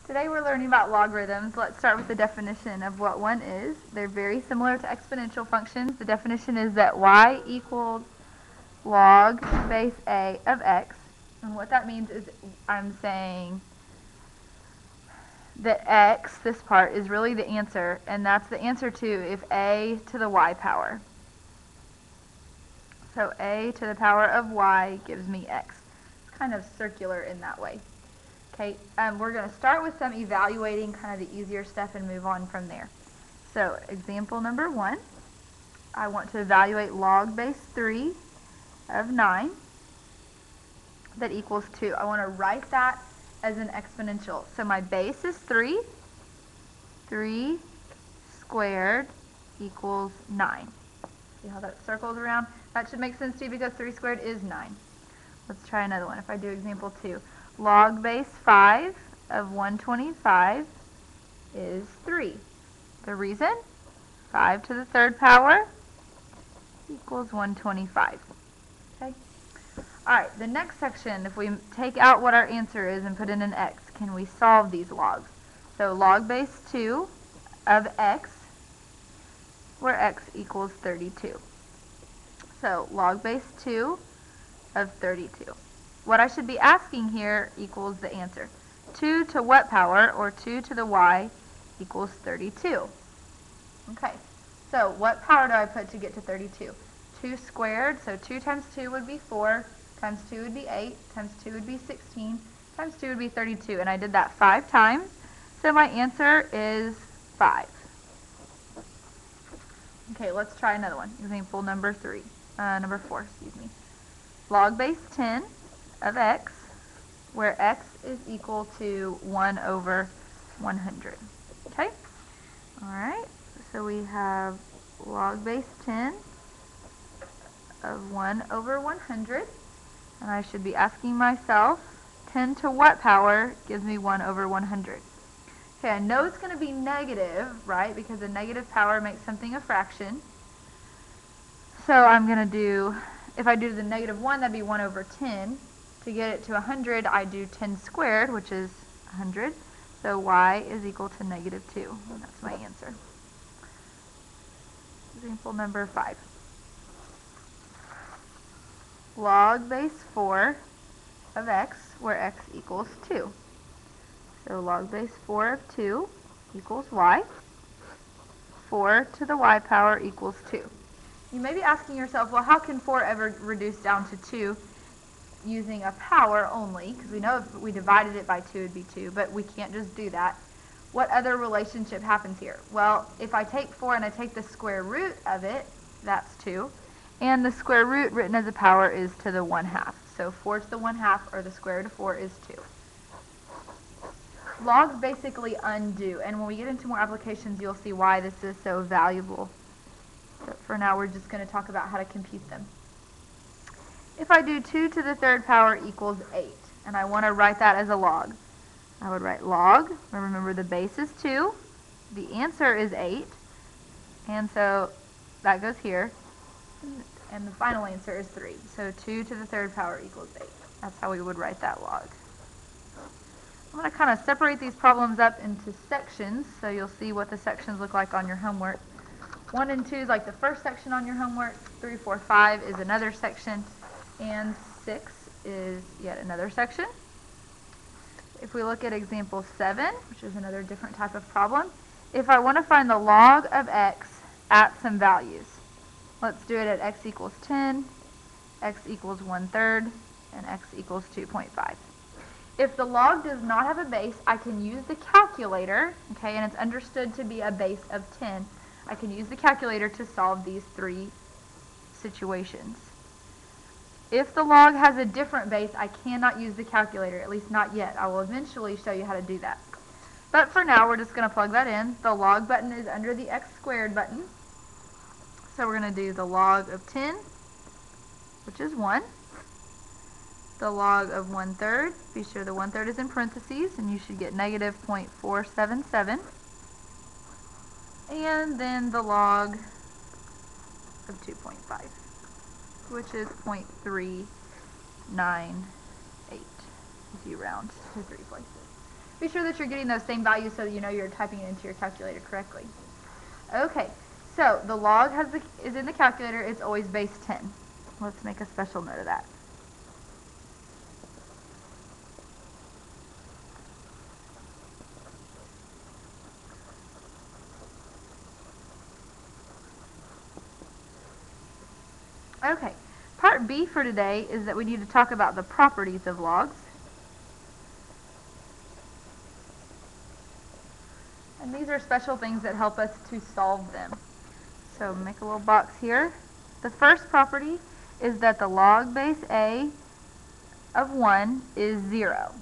Today we're learning about logarithms. Let's start with the definition of what one is. They're very similar to exponential functions. The definition is that y equals log base a of x. And what that means is I'm saying that x, this part, is really the answer, and that's the answer to if a to the y power. So a to the power of y gives me x. It's kind of circular in that way. Okay, we're going to start with some evaluating kind of the easier stuff and move on from there. So example number 1, I want to evaluate log base 3 of 9 that equals 2. I want to write that as an exponential. So my base is 3. 3 squared equals 9. See how that circles around? That should make sense to you because 3 squared is 9. Let's try another one. If I do example 2. Log base 5 of 125 is 3. The reason? 5 to the third power equals 125. Okay? Alright, the next section, if we take out what our answer is and put in an x, can we solve these logs? So log base 2 of x, where x equals 32. So log base 2 of 32. What I should be asking here equals the answer. 2 to what power, or 2 to the y, equals 32. Okay, so what power do I put to get to 32? 2 squared, so 2 times 2 would be 4, times 2 would be 8, times 2 would be 16, times 2 would be 32, and I did that 5 times, so my answer is 5. Okay, let's try another one. Example number 4, excuse me. Log base 10 of x, where x is equal to 1 over 100. Okay? Alright, so we have log base 10 of 1 over 100, and I should be asking myself, 10 to what power gives me 1 over 100? Okay, I know it's going to be negative, right, because a negative power makes something a fraction. So I'm going to do, if I do the negative 1, that'd be 1 over 10. To get it to 100, I do 10 squared, which is 100. So y is equal to negative 2. And that's my answer. Example number 5. Log base 4 of x, where x equals 2. So log base 4 of 2 equals y. 4 to the y power equals 2. You may be asking yourself, well, how can 4 ever reduce down to 2? Using a power only, because we know if we divided it by 2 it would be 2, but we can't just do that. What other relationship happens here? Well, if I take 4 and I take the square root of it, that's 2, and the square root written as a power is to the 1/2. So 4 to the 1/2, or the square root of 4, is 2. Logs basically undo, and when we get into more applications you'll see why this is so valuable. But for now we're just going to talk about how to compute them. If I do 2 to the third power equals 8, and I want to write that as a log, I would write log, remember the base is 2, the answer is 8, and so that goes here, and the final answer is 3. So 2 to the third power equals 8. That's how we would write that log. I'm going to kind of separate these problems up into sections, so you'll see what the sections look like on your homework. 1 and 2 is like the first section on your homework, 3, 4, 5 is another section, and 6 is yet another section. If we look at example 7, which is another different type of problem, if I want to find the log of x at some values, let's do it at x equals 10, x equals 1/3, and x equals 2.5. If the log does not have a base, I can use the calculator, okay, and it's understood to be a base of 10. I can use the calculator to solve these 3 situations. If the log has a different base, I cannot use the calculator, at least not yet. I will eventually show you how to do that. But for now, we're just going to plug that in. The log button is under the x squared button. So we're going to do the log of 10, which is 1. The log of 1/3, be sure the 1/3 is in parentheses, and you should get negative 0.477. And then the log of 2.5. Which is 0.398 if you round to 3 places. be sure that you're getting those same values so that you know you're typing it into your calculator correctly. Okay, so the log is in the calculator. It's always base 10. Let's make a special note of that. Okay, part B for today is that we need to talk about the properties of logs. And these are special things that help us to solve them. So make a little box here. The first property is that the log base A of 1 is 0.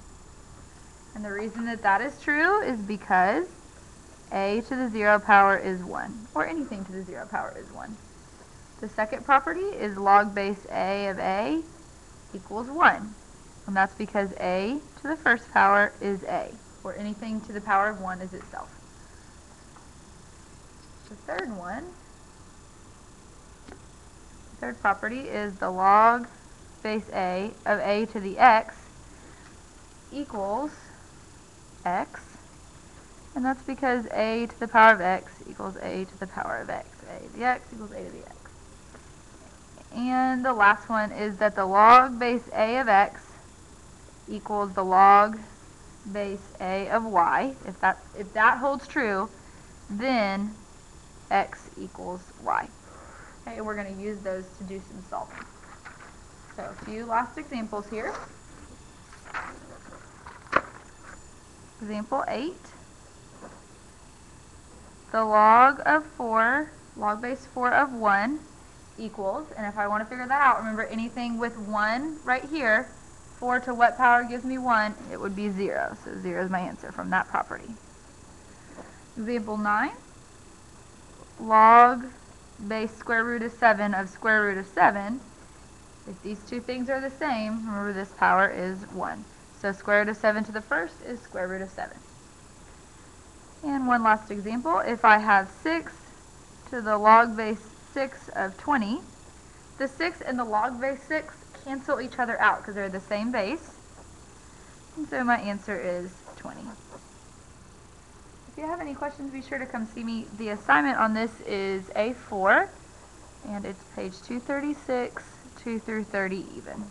And the reason that that is true is because A to the 0 power is 1, or anything to the 0 power is 1. The second property is log base A of A equals 1. And that's because A to the first power is A, or anything to the power of 1 is itself. The third property is the log base A of A to the x equals x. And that's because A to the power of x equals A to the power of x. A to the x equals A to the x. And the last one is that the log base A of x equals the log base A of y. If that holds true, then x equals y. Okay, we're going to use those to do some solving. So a few last examples here. Example 8. The log base 4 of 1 equals, and if I want to figure that out, remember anything with 1 right here, 4 to what power gives me 1? It would be 0. So 0 is my answer from that property. Example 9. Log base square root of 7 of square root of 7. If these two things are the same, remember this power is 1. So square root of 7 to the first is square root of 7. And one last example. If I have 6 to the log base 6 of 20, the 6 and the log base 6 cancel each other out because they're the same base. And so my answer is 20. If you have any questions, be sure to come see me. The assignment on this is A4, and it's page 236, 2 through 30 even.